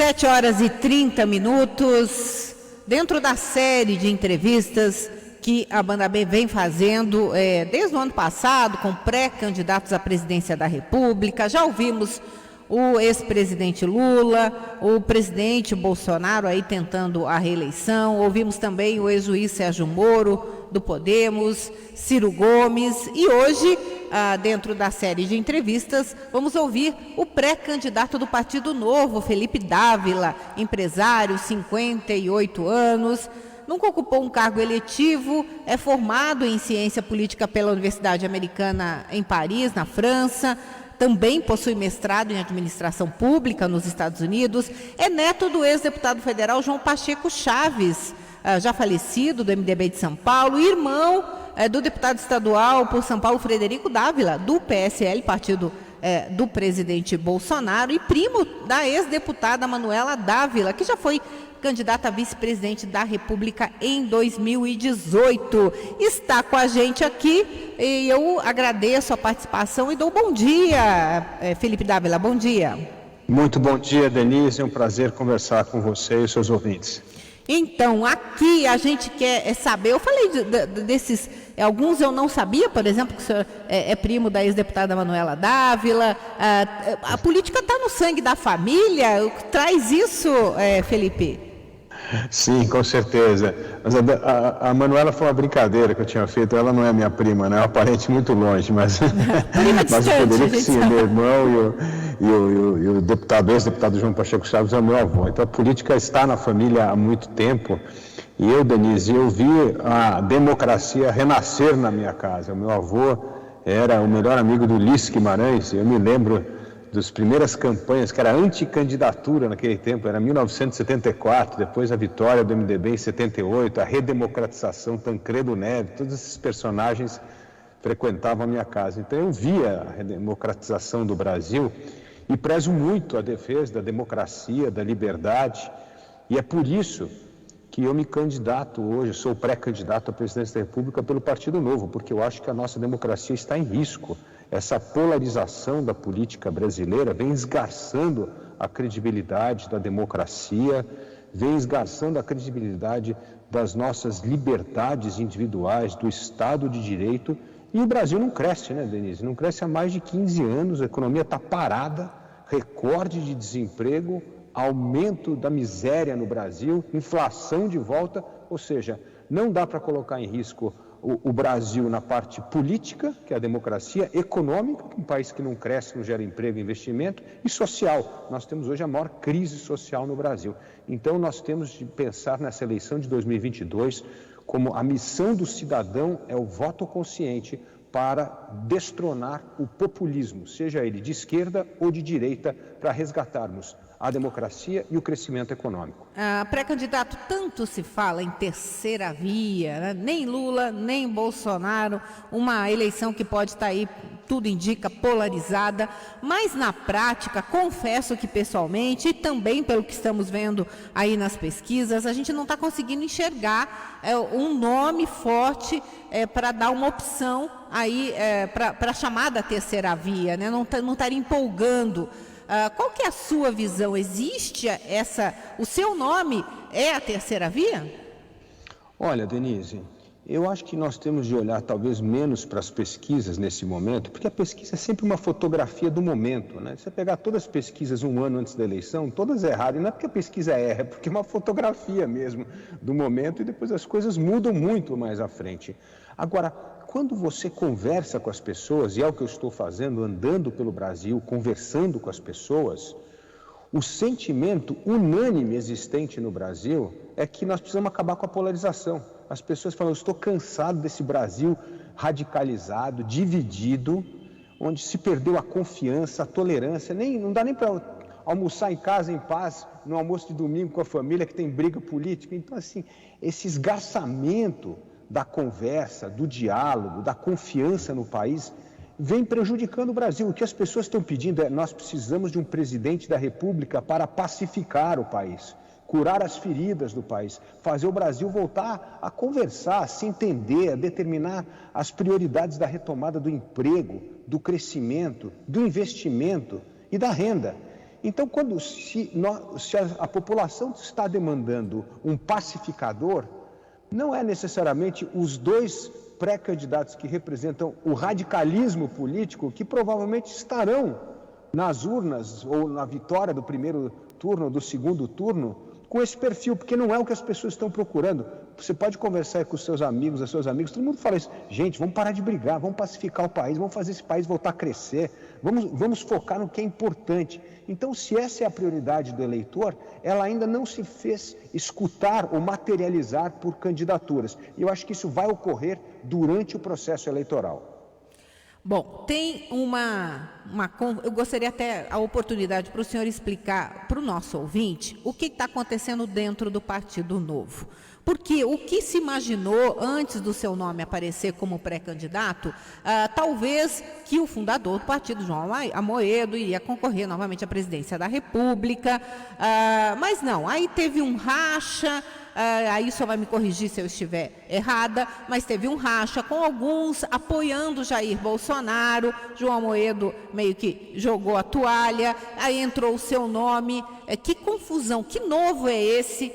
7h30, dentro da série de entrevistas que a Banda B vem fazendo desde o ano passado, com pré-candidatos à presidência da República. Já ouvimos o ex-presidente Lula, o presidente Bolsonaro aí tentando a reeleição, ouvimos também o ex-juiz Sérgio Moro, do Podemos, Ciro Gomes, e hoje, dentro da série de entrevistas, vamos ouvir o pré-candidato do Partido Novo, Felipe Dávila, empresário, 58 anos, nunca ocupou um cargo eletivo, é formado em ciência política pela Universidade Americana em Paris, na França, também possui mestrado em administração pública nos Estados Unidos, é neto do ex-deputado federal João Pacheco Chaves, já falecido, do MDB de São Paulo, irmão do deputado estadual por São Paulo, Frederico Dávila, do PSL, partido do presidente Bolsonaro, e primo da ex-deputada Manuela Dávila, que já foi candidata a vice-presidente da República em 2018. Está com a gente aqui e eu agradeço a participação e dou bom dia, Felipe Dávila, bom dia. Muito bom dia, Denise, é um prazer conversar com você e seus ouvintes. Então, aqui a gente quer saber, eu falei desses, alguns eu não sabia, por exemplo, que o senhor é primo da ex-deputada Manuela Dávila, a política está no sangue da família, traz isso, Felipe? Sim, com certeza. Mas a Manuela foi uma brincadeira que eu tinha feito. Ela não é minha prima, né? É um parente muito longe, mas mas o Frederico, sim, meu irmão e o deputado, ex-deputado João Pacheco Chaves é meu avô. Então a política está na família há muito tempo. E eu, Denise, eu vi a democracia renascer na minha casa. O meu avô era o melhor amigo do Ulisses Guimarães. Eu me lembro das primeiras campanhas, que era anticandidatura naquele tempo, era 1974, depois a vitória do MDB em 78, a redemocratização, Tancredo Neves, todos esses personagens frequentavam a minha casa. Então eu via a redemocratização do Brasil e prezo muito a defesa da democracia, da liberdade, e é por isso que eu me candidato hoje, sou pré-candidato à presidência da República pelo Partido Novo, porque eu acho que a nossa democracia está em risco. Essa polarização da política brasileira vem esgarçando a credibilidade da democracia, vem esgarçando a credibilidade das nossas liberdades individuais, do Estado de Direito, e o Brasil não cresce, né, Denise? Não cresce há mais de 15 anos, a economia está parada, recorde de desemprego, aumento da miséria no Brasil, inflação de volta, ou seja, não dá para colocar em risco o Brasil na parte política, que é a democracia, econômica, um país que não cresce, não gera emprego e investimento, e social. Nós temos hoje a maior crise social no Brasil. Então nós temos de pensar nessa eleição de 2022 como a missão do cidadão é o voto consciente para destronar o populismo, seja ele de esquerda ou de direita, para resgatarmos a democracia e o crescimento econômico. Pré-candidato, tanto se fala em terceira via, né? Nem Lula, nem Bolsonaro, uma eleição que pode estar aí, tudo indica, polarizada, mas na prática, confesso que pessoalmente, e também pelo que estamos vendo aí nas pesquisas, a gente não está conseguindo enxergar um nome forte para dar uma opção aí para a chamada terceira via, né? Não estaria empolgando. Qual que é a sua visão? Existe o seu nome é a terceira via? Olha, Denise, eu acho que nós temos de olhar talvez menos para as pesquisas nesse momento, porque a pesquisa é sempre uma fotografia do momento, né? Se você pegar todas as pesquisas um ano antes da eleição, todas erraram, e não é porque a pesquisa erra, é porque é uma fotografia mesmo do momento e depois as coisas mudam muito mais à frente. Agora, quando você conversa com as pessoas, e é o que eu estou fazendo, andando pelo Brasil, conversando com as pessoas, o sentimento unânime existente no Brasil é que nós precisamos acabar com a polarização. As pessoas falam, eu estou cansado desse Brasil radicalizado, dividido, onde se perdeu a confiança, a tolerância, não dá nem para almoçar em casa em paz, no almoço de domingo com a família, que tem briga política. Então, assim, esse esgarçamento da conversa, do diálogo, da confiança no país, vem prejudicando o Brasil. O que as pessoas estão pedindo é, nós precisamos de um presidente da República para pacificar o país, curar as feridas do país, fazer o Brasil voltar a conversar, a se entender, a determinar as prioridades da retomada do emprego, do crescimento, do investimento e da renda. Então, se a população está demandando um pacificador, não é necessariamente os dois pré-candidatos que representam o radicalismo político que provavelmente estarão nas urnas ou na vitória do primeiro turno ou do segundo turno com esse perfil, porque não é o que as pessoas estão procurando. Você pode conversar com os seus amigos, os seus amigos, todo mundo fala isso. Gente, vamos parar de brigar, vamos pacificar o país, vamos fazer esse país voltar a crescer, vamos focar no que é importante. Então, se essa é a prioridade do eleitor, ela ainda não se fez escutar ou materializar por candidaturas. E eu acho que isso vai ocorrer durante o processo eleitoral. Bom, tem eu gostaria até a oportunidade para o senhor explicar para o nosso ouvinte o que está acontecendo dentro do Partido Novo. Porque o que se imaginou antes do seu nome aparecer como pré-candidato, talvez que o fundador do partido, João Amoedo, iria concorrer novamente à presidência da República, mas não, aí teve um racha. Aí só vai me corrigir se eu estiver errada, mas teve um racha com alguns apoiando Jair Bolsonaro. João Amoedo meio que jogou a toalha, aí entrou o seu nome. Que confusão, que novo é esse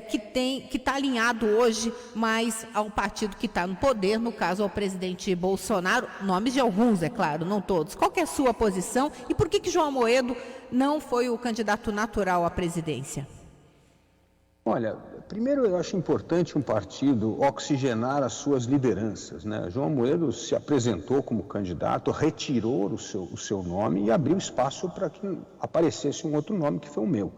que está alinhado hoje mais ao partido que está no poder, no caso ao presidente Bolsonaro, nomes de alguns, é claro, não todos. Qual que é a sua posição e por que João Amoedo não foi o candidato natural à presidência? Olha, primeiro eu acho importante um partido oxigenar as suas lideranças, né? João Amoedo se apresentou como candidato, retirou o seu nome e abriu espaço para que aparecesse um outro nome, que foi o meu.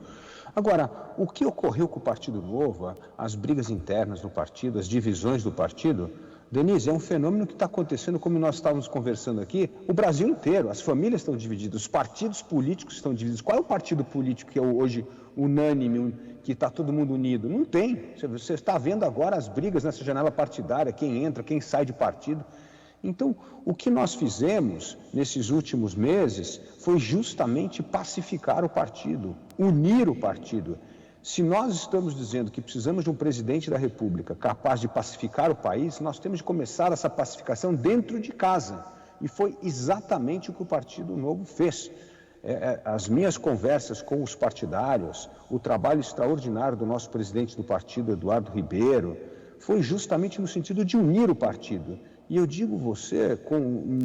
Agora, o que ocorreu com o Partido Novo, as brigas internas no partido, as divisões do partido, Denise, é um fenômeno que está acontecendo, como nós estávamos conversando aqui, o Brasil inteiro. As famílias estão divididas, os partidos políticos estão divididos. Qual é o partido político que é hoje unânime, que está todo mundo unido? Não tem. Você está vendo agora as brigas nessa janela partidária, quem entra, quem sai de partido. Então, o que nós fizemos nesses últimos meses foi justamente pacificar o partido, unir o partido. Se nós estamos dizendo que precisamos de um presidente da República capaz de pacificar o país, nós temos de começar essa pacificação dentro de casa. E foi exatamente o que o Partido Novo fez. As minhas conversas com os partidários, o trabalho extraordinário do nosso presidente do partido, Eduardo Ribeiro, foi justamente no sentido de unir o partido. E eu digo você,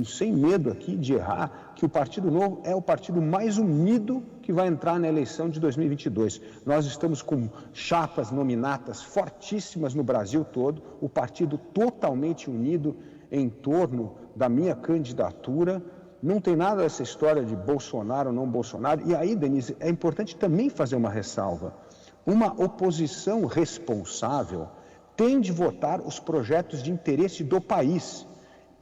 sem medo aqui de errar, que o Partido Novo é o partido mais unido que vai entrar na eleição de 2022. Nós estamos com chapas nominatas fortíssimas no Brasil todo, o partido totalmente unido em torno da minha candidatura. Não tem nada dessa história de Bolsonaro ou não Bolsonaro. E aí, Denise, é importante também fazer uma ressalva. Uma oposição responsável tem de votar os projetos de interesse do país.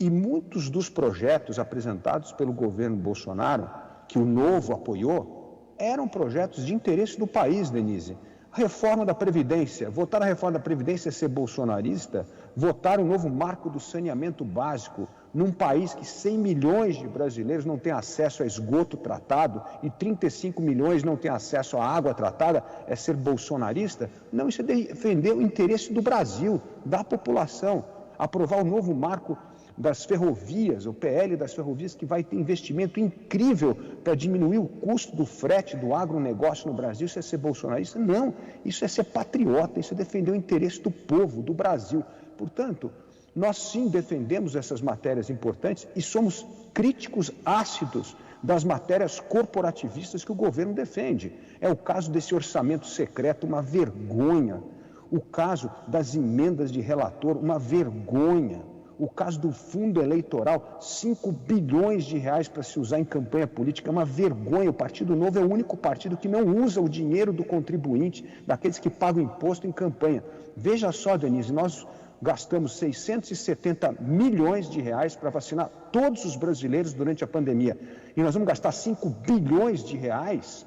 E muitos dos projetos apresentados pelo governo Bolsonaro, que o Novo apoiou, eram projetos de interesse do país, Denise. A reforma da Previdência, votar a reforma da Previdência é ser bolsonarista, votar o novo marco do saneamento básico, num país que 100 milhões de brasileiros não têm acesso a esgoto tratado e 35 milhões não têm acesso à água tratada, é ser bolsonarista? Não, isso é defender o interesse do Brasil, da população. Aprovar o novo marco das ferrovias, o PL das ferrovias, que vai ter investimento incrível para diminuir o custo do frete do agronegócio no Brasil. Isso é ser bolsonarista? Não, isso é ser patriota, isso é defender o interesse do povo, do Brasil. Portanto, nós sim defendemos essas matérias importantes e somos críticos ácidos das matérias corporativistas que o governo defende. É o caso desse orçamento secreto, uma vergonha. O caso das emendas de relator, uma vergonha. O caso do fundo eleitoral, 5 bilhões de reais para se usar em campanha política, é uma vergonha. O Partido Novo é o único partido que não usa o dinheiro do contribuinte, daqueles que pagam imposto em campanha. Veja só, Denise, nós gastamos 670 milhões de reais para vacinar todos os brasileiros durante a pandemia. E nós vamos gastar 5 bilhões de reais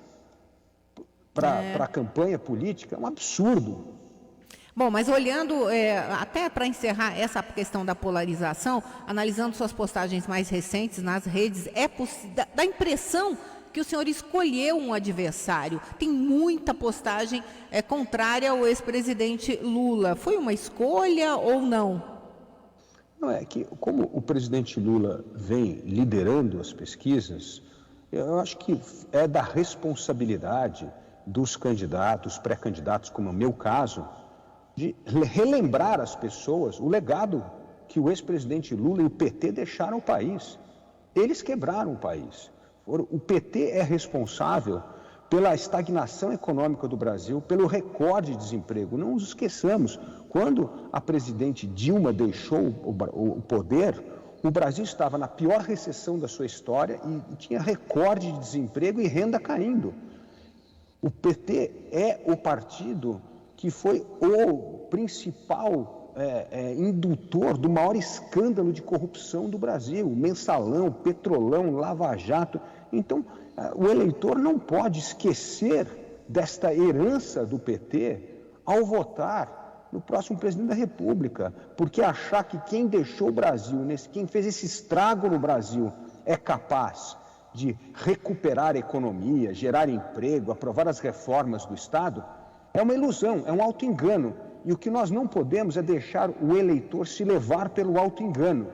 para a campanha política? É um absurdo. Bom, mas olhando, até para encerrar essa questão da polarização, analisando suas postagens mais recentes nas redes, dá a impressão que o senhor escolheu um adversário. Tem muita postagem contrária ao ex-presidente Lula. Foi uma escolha ou não? Não, é que como o presidente Lula vem liderando as pesquisas, Eu acho que é da responsabilidade dos candidatos, pré-candidatos, como é o meu caso, de relembrar às pessoas o legado que o ex-presidente Lula e o PT deixaram ao país. Eles quebraram o país. O PT é responsável pela estagnação econômica do Brasil, pelo recorde de desemprego. Não nos esqueçamos, quando a presidente Dilma deixou o poder, o Brasil estava na pior recessão da sua história e tinha recorde de desemprego e renda caindo. O PT é o partido que foi o principal indutor do maior escândalo de corrupção do Brasil, Mensalão, Petrolão, Lava Jato. Então, o eleitor não pode esquecer desta herança do PT ao votar no próximo presidente da República, porque achar que quem deixou o Brasil, quem fez esse estrago no Brasil, é capaz de recuperar a economia, gerar emprego, aprovar as reformas do Estado, é uma ilusão, é um auto-engano. E o que nós não podemos é deixar o eleitor se levar pelo auto-engano,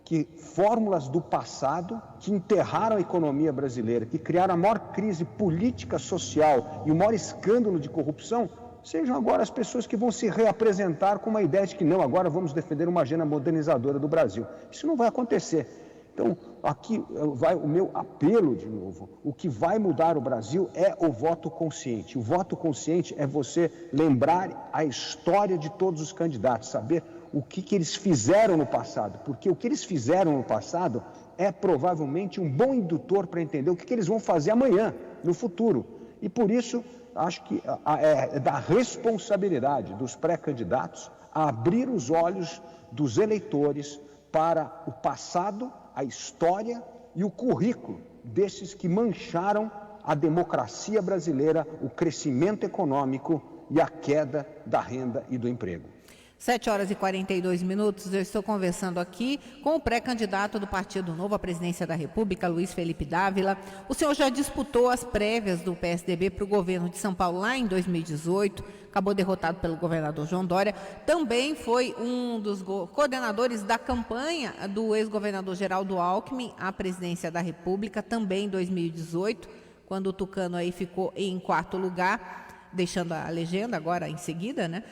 que fórmulas do passado que enterraram a economia brasileira, que criaram a maior crise política, social e o maior escândalo de corrupção, sejam agora as pessoas que vão se reapresentar com uma ideia de que não, agora vamos defender uma agenda modernizadora do Brasil. Isso não vai acontecer. Então, aqui vai o meu apelo de novo. O que vai mudar o Brasil é o voto consciente. O voto consciente é você lembrar a história de todos os candidatos, saber o que eles fizeram no passado, porque o que eles fizeram no passado é provavelmente um bom indutor para entender o que eles vão fazer amanhã, no futuro. E por isso, acho que é da responsabilidade dos pré-candidatos abrir os olhos dos eleitores para o passado, a história e o currículo desses que mancharam a democracia brasileira, o crescimento econômico e a queda da renda e do emprego. 7h42, eu estou conversando aqui com o pré-candidato do Partido Novo à presidência da República, Luiz Felipe Dávila. O senhor já disputou as prévias do PSDB para o governo de São Paulo lá em 2018, acabou derrotado pelo governador João Dória. Também foi um dos coordenadores da campanha do ex-governador Geraldo Alckmin à presidência da República, também em 2018, quando o Tucano aí ficou em 4º lugar. Deixando a legenda agora em seguida, né?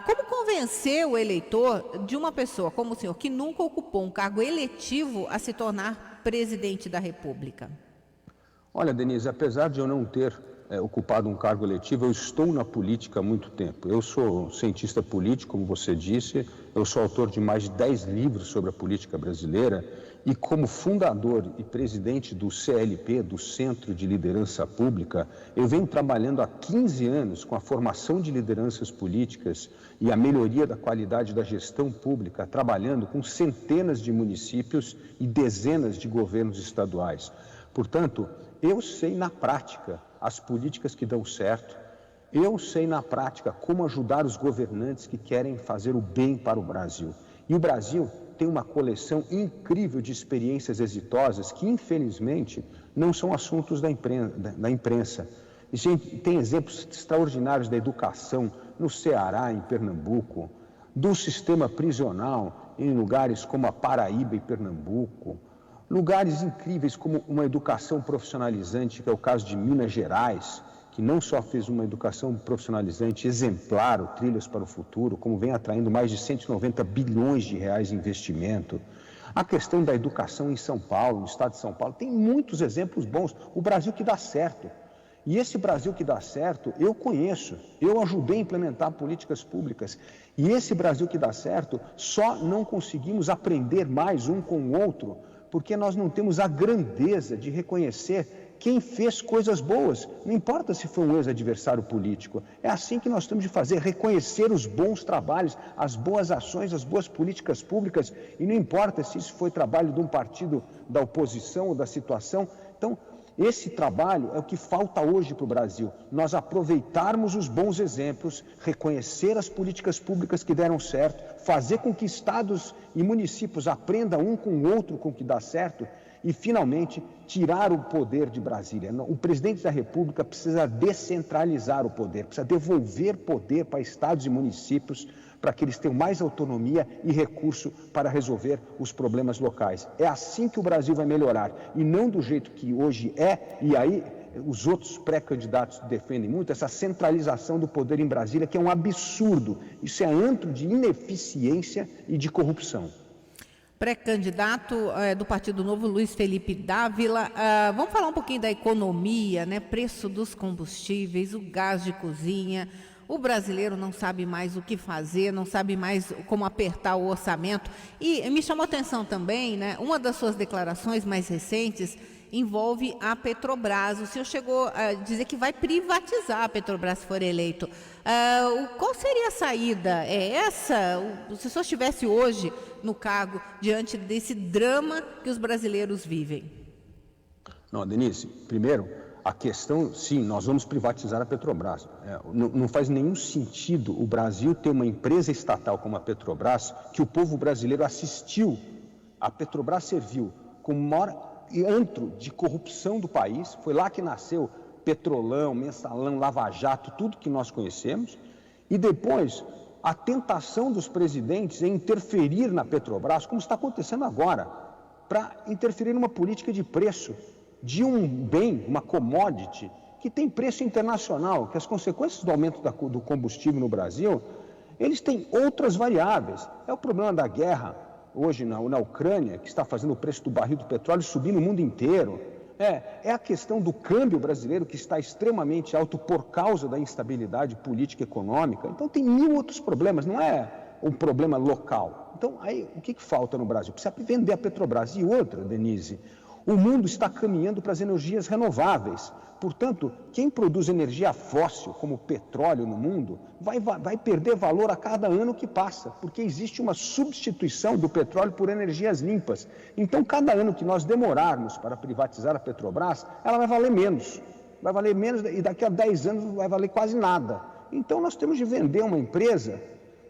Como convencer o eleitor de uma pessoa como o senhor, que nunca ocupou um cargo eletivo, a se tornar presidente da República? Olha, Denise, apesar de eu não ter ocupado um cargo eletivo, eu estou na política há muito tempo. Eu sou cientista político, como você disse, eu sou autor de mais de 10 livros sobre a política brasileira e como fundador e presidente do CLP, do Centro de Liderança Pública, eu venho trabalhando há 15 anos com a formação de lideranças políticas e a melhoria da qualidade da gestão pública, trabalhando com centenas de municípios e dezenas de governos estaduais. Portanto, eu sei na prática as políticas que dão certo, eu sei na prática como ajudar os governantes que querem fazer o bem para o Brasil. E o Brasil tem uma coleção incrível de experiências exitosas que, infelizmente, não são assuntos da imprensa. E tem exemplos extraordinários da educação no Ceará, em Pernambuco, do sistema prisional em lugares como a Paraíba e Pernambuco, lugares incríveis como uma educação profissionalizante, que é o caso de Minas Gerais, que não só fez uma educação profissionalizante exemplar, o Trilhas para o Futuro, como vem atraindo mais de 190 bilhões de reais em investimento. A questão da educação em São Paulo, no estado de São Paulo, tem muitos exemplos bons. O Brasil que dá certo. E esse Brasil que dá certo, eu conheço, eu ajudei a implementar políticas públicas. E esse Brasil que dá certo, só não conseguimos aprender mais um com o outro, porque nós não temos a grandeza de reconhecer quem fez coisas boas. Não importa se foi um ex-adversário político. É assim que nós temos de fazer, reconhecer os bons trabalhos, as boas ações, as boas políticas públicas, e não importa se isso foi trabalho de um partido da oposição ou da situação. Então, esse trabalho é o que falta hoje para o Brasil. Nós aproveitarmos os bons exemplos, reconhecer as políticas públicas que deram certo, fazer com que estados e municípios aprendam um com o outro com o que dá certo e, finalmente, tirar o poder de Brasília. O presidente da República precisa descentralizar o poder, precisa devolver poder para estados e municípios para que eles tenham mais autonomia e recurso para resolver os problemas locais. É assim que o Brasil vai melhorar, e não do jeito que hoje é, e aí os outros pré-candidatos defendem muito, essa centralização do poder em Brasília, que é um absurdo. Isso é antro de ineficiência e de corrupção. Pré-candidato do Partido Novo, Luiz Felipe Dávila. Vamos falar um pouquinho da economia, né? Preço dos combustíveis, o gás de cozinha. O brasileiro não sabe mais o que fazer, não sabe mais como apertar o orçamento. E me chamou a atenção também, né? Uma das suas declarações mais recentes envolve a Petrobras. O senhor chegou a dizer que vai privatizar a Petrobras se for eleito. Qual seria a saída? Se o senhor estivesse hoje no cargo, diante desse drama que os brasileiros vivem? Não, Denise, primeiro, a questão, sim, nós vamos privatizar a Petrobras. Não faz nenhum sentido o Brasil ter uma empresa estatal como a Petrobras, que o povo brasileiro assistiu. A Petrobras serviu como maior antro de corrupção do país, foi lá que nasceu Petrolão, Mensalão, Lava Jato, tudo que nós conhecemos, e depois a tentação dos presidentes em interferir na Petrobras, como está acontecendo agora, para interferir numa política de preço de um bem, uma commodity, que tem preço internacional, que as consequências do aumento do combustível no Brasil, eles têm outras variáveis. É o problema da guerra hoje na Ucrânia, que está fazendo o preço do barril do petróleo subir no mundo inteiro. É a questão do câmbio brasileiro, que está extremamente alto por causa da instabilidade política e econômica. Então tem mil outros problemas, não é um problema local. Então aí o que falta no Brasil? Precisa vender a Petrobras. E outra, Denise, o mundo está caminhando para as energias renováveis. Portanto, quem produz energia fóssil, como petróleo no mundo, vai perder valor a cada ano que passa, porque existe uma substituição do petróleo por energias limpas. Então, cada ano que nós demorarmos para privatizar a Petrobras, ela vai valer menos. Vai valer menos e daqui a 10 anos não vai valer quase nada. Então, nós temos de vender uma empresa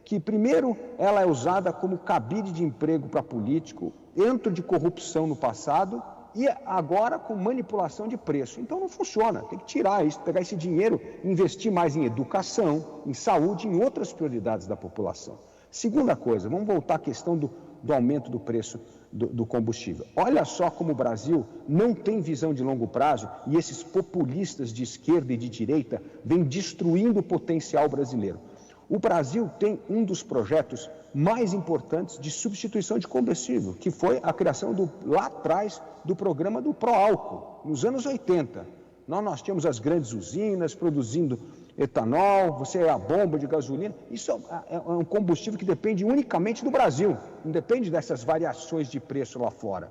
que, primeiro, ela é usada como cabide de emprego para político, antro de corrupção no passado, e agora com manipulação de preço. Então não funciona, tem que tirar isso, pegar esse dinheiro e investir mais em educação, em saúde, em outras prioridades da população. Segunda coisa, vamos voltar à questão do aumento do preço do combustível. Olha só como o Brasil não tem visão de longo prazo e esses populistas de esquerda e de direita vêm destruindo o potencial brasileiro. O Brasil tem um dos projetos mais importantes de substituição de combustível, que foi a criação lá atrás do programa do Proálcool, nos anos 80. Nós tínhamos as grandes usinas produzindo etanol, você é a bomba de gasolina. Isso é um combustível que depende unicamente do Brasil, não depende dessas variações de preço lá fora.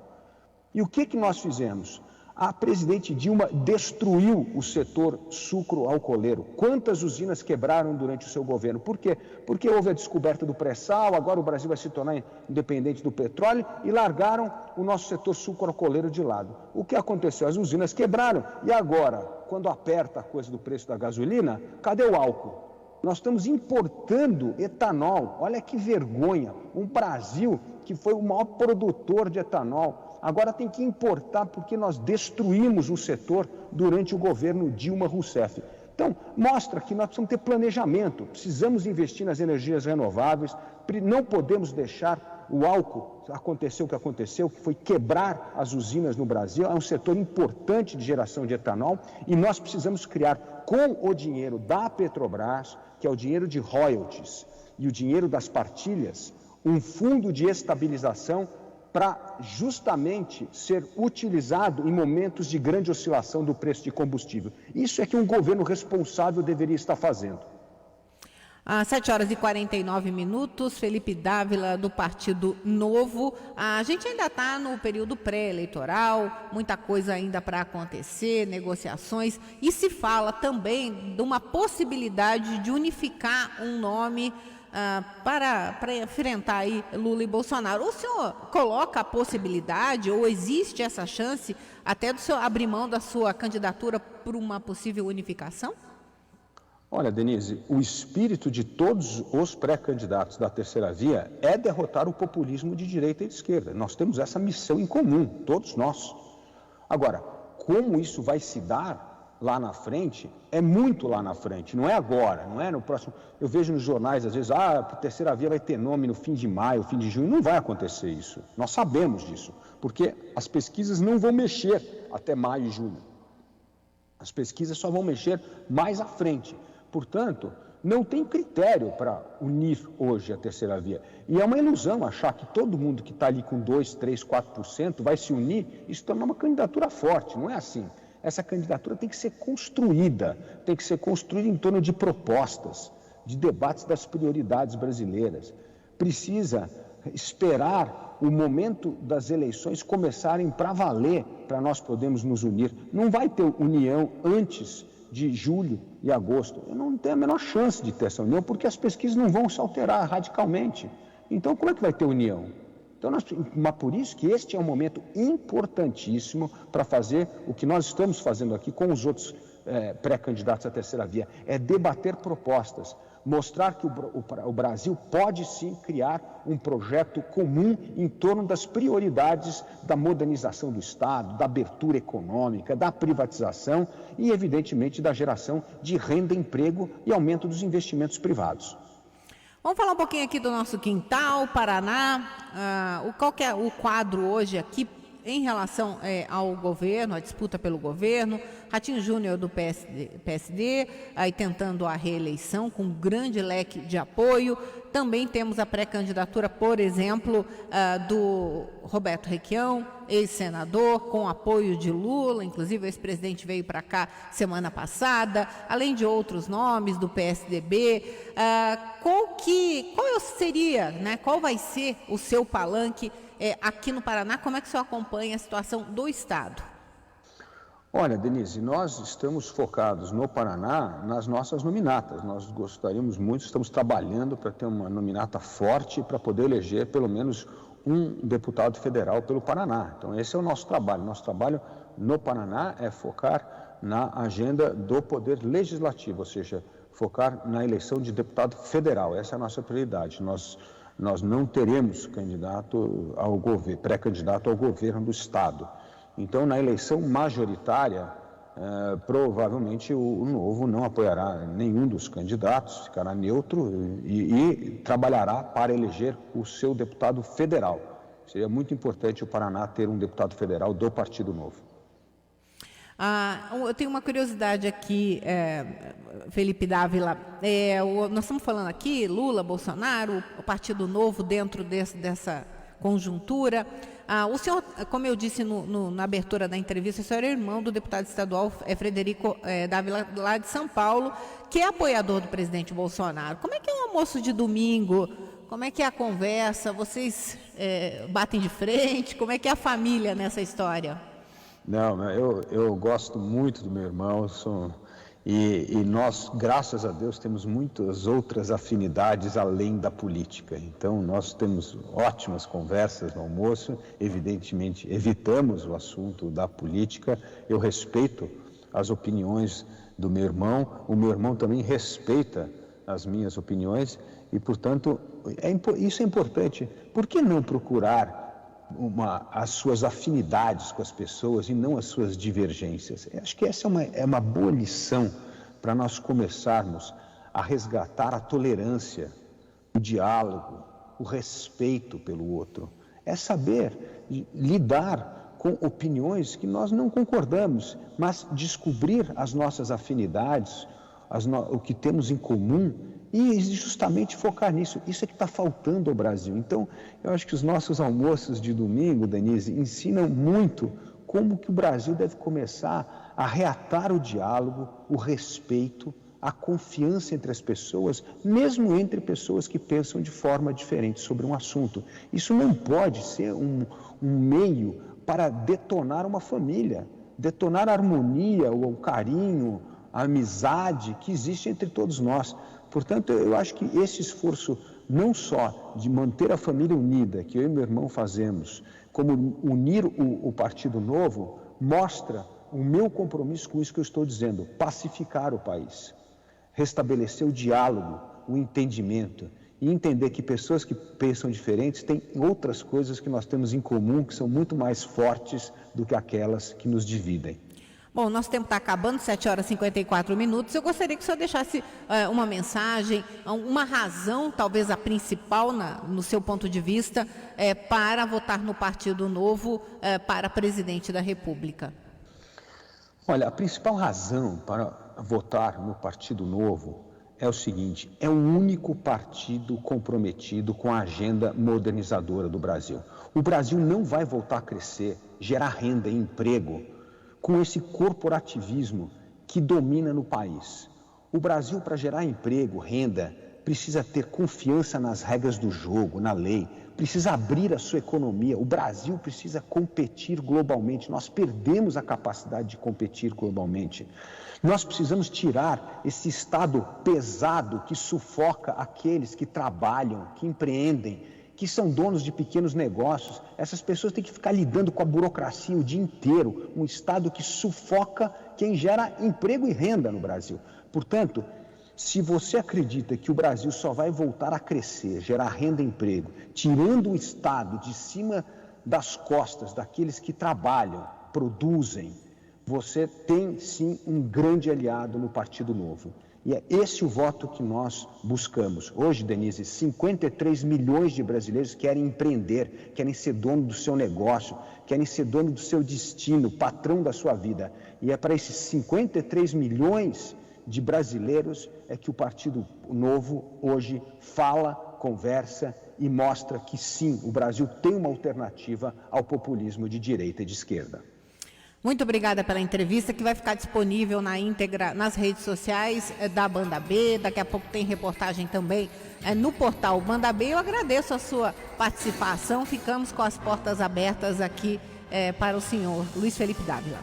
E o que nós fizemos? A presidente Dilma destruiu o setor sucro-alcooleiro. Quantas usinas quebraram durante o seu governo? Por quê? Porque houve a descoberta do pré-sal, agora o Brasil vai se tornar independente do petróleo e largaram o nosso setor sucro-alcooleiro de lado. O que aconteceu? As usinas quebraram e agora, quando aperta a coisa do preço da gasolina, cadê o álcool? Nós estamos importando etanol. Olha que vergonha. Um Brasil que foi o maior produtor de etanol, agora tem que importar porque nós destruímos um setor durante o governo Dilma Rousseff. Então, mostra que nós precisamos ter planejamento, precisamos investir nas energias renováveis, não podemos deixar o álcool acontecer o que aconteceu, que foi quebrar as usinas no Brasil. É um setor importante de geração de etanol e nós precisamos criar, com o dinheiro da Petrobras, que é o dinheiro de royalties e o dinheiro das partilhas, um fundo de estabilização para justamente ser utilizado em momentos de grande oscilação do preço de combustível. Isso é que um governo responsável deveria estar fazendo. Às 7h49, Felipe Dávila, do Partido Novo. A gente ainda está no período pré-eleitoral, muita coisa ainda para acontecer, negociações, e se fala também de uma possibilidade de unificar um nome para enfrentar aí Lula e Bolsonaro. O senhor coloca a possibilidade, ou existe essa chance, até do senhor abrir mão da sua candidatura por uma possível unificação? Olha, Denise, o espírito de todos os pré-candidatos da terceira via é derrotar o populismo de direita e de esquerda. Nós temos essa missão em comum, todos nós. Agora, como isso vai se dar, lá na frente, é muito lá na frente, não é agora, não é no próximo. Eu vejo nos jornais, às vezes, a terceira via vai ter nome no fim de maio, fim de junho. Não vai acontecer isso. Nós sabemos disso, porque as pesquisas não vão mexer até maio e junho. As pesquisas só vão mexer mais à frente. Portanto, não tem critério para unir hoje a terceira via. E é uma ilusão achar que todo mundo que está ali com 2%, 3%, 4% vai se unir e se tornar uma candidatura forte. Não é assim. Essa candidatura tem que ser construída em torno de propostas, de debates das prioridades brasileiras. Precisa esperar o momento das eleições começarem para valer, para nós podermos nos unir. Não vai ter união antes de julho e agosto. Eu não tenho a menor chance de ter essa união, porque as pesquisas não vão se alterar radicalmente. Então, como é que vai ter união? Então, mas por isso que este é um momento importantíssimo para fazer o que nós estamos fazendo aqui com os outros pré-candidatos à terceira via, é debater propostas, mostrar que o Brasil pode sim criar um projeto comum em torno das prioridades da modernização do Estado, da abertura econômica, da privatização e, evidentemente, da geração de renda, emprego e aumento dos investimentos privados. Vamos falar um pouquinho aqui do nosso quintal, Paraná. Qual que é o quadro hoje aqui em relação ao governo, a disputa pelo governo? Ratinho Júnior do PSD, aí tentando a reeleição com um grande leque de apoio. Também temos a pré-candidatura, por exemplo, do Roberto Requião, ex-senador, com apoio de Lula, inclusive o ex-presidente veio para cá semana passada, além de outros nomes do PSDB. Qual seria, né, qual vai ser o seu palanque aqui no Paraná? Como é que o senhor acompanha a situação do Estado? Olha, Denise, nós estamos focados no Paraná nas nossas nominatas. Nós gostaríamos muito, estamos trabalhando para ter uma nominata forte para poder eleger pelo menos um deputado federal pelo Paraná. Então, esse é o nosso trabalho. Nosso trabalho no Paraná é focar na agenda do Poder Legislativo, ou seja, focar na eleição de deputado federal. Essa é a nossa prioridade. Nós não teremos candidato ao governo, pré-candidato ao governo do Estado. Então, na eleição majoritária, provavelmente o Novo não apoiará nenhum dos candidatos, ficará neutro e trabalhará para eleger o seu deputado federal. Seria muito importante o Paraná ter um deputado federal do Partido Novo. Eu tenho uma curiosidade aqui, Felipe Dávila. Nós estamos falando aqui, Lula, Bolsonaro, o Partido Novo dentro dessa conjuntura. O senhor, como eu disse na abertura da entrevista, o senhor é irmão do deputado estadual Frederico Dávila, lá de São Paulo, que é apoiador do presidente Bolsonaro. Como é que é um almoço de domingo? Como é que é a conversa? Vocês batem de frente? Como é que é a família nessa história? Não, eu gosto muito do meu irmão, e nós, graças a Deus, temos muitas outras afinidades além da política. Então, nós temos ótimas conversas no almoço, evidentemente evitamos o assunto da política. Eu respeito as opiniões do meu irmão, o meu irmão também respeita as minhas opiniões e, portanto, isso é importante. Por que não procurar as suas afinidades com as pessoas e não as suas divergências? Acho que essa é uma boa lição para nós começarmos a resgatar a tolerância, o diálogo, o respeito pelo outro. É saber lidar com opiniões que nós não concordamos, mas descobrir as nossas afinidades, o que temos em comum, e justamente focar nisso. Isso é que está faltando ao Brasil. Então, eu acho que os nossos almoços de domingo, Denise, ensinam muito como que o Brasil deve começar a reatar o diálogo, o respeito, a confiança entre as pessoas, mesmo entre pessoas que pensam de forma diferente sobre um assunto. Isso não pode ser um meio para detonar uma família, detonar a harmonia, o carinho, a amizade que existe entre todos nós. Portanto, eu acho que esse esforço não só de manter a família unida, que eu e meu irmão fazemos, como unir o Partido Novo, mostra o meu compromisso com isso que eu estou dizendo, pacificar o país, restabelecer o diálogo, o entendimento e entender que pessoas que pensam diferentes têm outras coisas que nós temos em comum que são muito mais fortes do que aquelas que nos dividem. Bom, nosso tempo está acabando, 7h54. Eu gostaria que o senhor deixasse uma mensagem, uma razão, talvez a principal, no seu ponto de vista, para votar no Partido Novo para presidente da República. Olha, a principal razão para votar no Partido Novo é o seguinte: é o único partido comprometido com a agenda modernizadora do Brasil. O Brasil não vai voltar a crescer, gerar renda e emprego com esse corporativismo que domina no país. O Brasil, para gerar emprego, renda, precisa ter confiança nas regras do jogo, na lei, precisa abrir a sua economia. O Brasil precisa competir globalmente. Nós perdemos a capacidade de competir globalmente. Nós precisamos tirar esse Estado pesado que sufoca aqueles que trabalham, que empreendem, que são donos de pequenos negócios. Essas pessoas têm que ficar lidando com a burocracia o dia inteiro. Um Estado que sufoca quem gera emprego e renda no Brasil. Portanto, se você acredita que o Brasil só vai voltar a crescer, gerar renda e emprego, tirando o Estado de cima das costas daqueles que trabalham, produzem, você tem sim um grande aliado no Partido Novo. E é esse o voto que nós buscamos. Hoje, Denise, 53 milhões de brasileiros querem empreender, querem ser dono do seu negócio, querem ser dono do seu destino, patrão da sua vida. E é para esses 53 milhões de brasileiros é que o Partido Novo hoje fala, conversa e mostra que sim, o Brasil tem uma alternativa ao populismo de direita e de esquerda. Muito obrigada pela entrevista, que vai ficar disponível na íntegra nas redes sociais da Banda B. Daqui a pouco tem reportagem também no portal Banda B. Eu agradeço a sua participação. Ficamos com as portas abertas aqui para o senhor Luiz Felipe Dávila.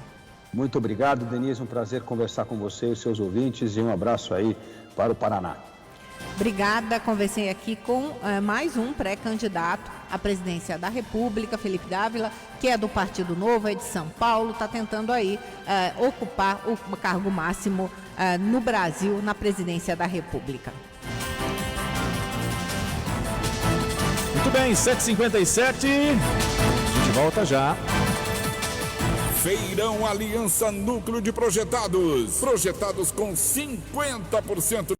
Muito obrigado, Denise. Um prazer conversar com você e os seus ouvintes, e um abraço aí para o Paraná. Obrigada. Conversei aqui com mais um pré-candidato à presidência da República, Felipe Dávila, que é do Partido Novo, é de São Paulo, está tentando aí ocupar o cargo máximo no Brasil, na presidência da República. Muito bem, 7h57, a gente volta já. Feirão Aliança Núcleo de Projetados. Projetados com 50%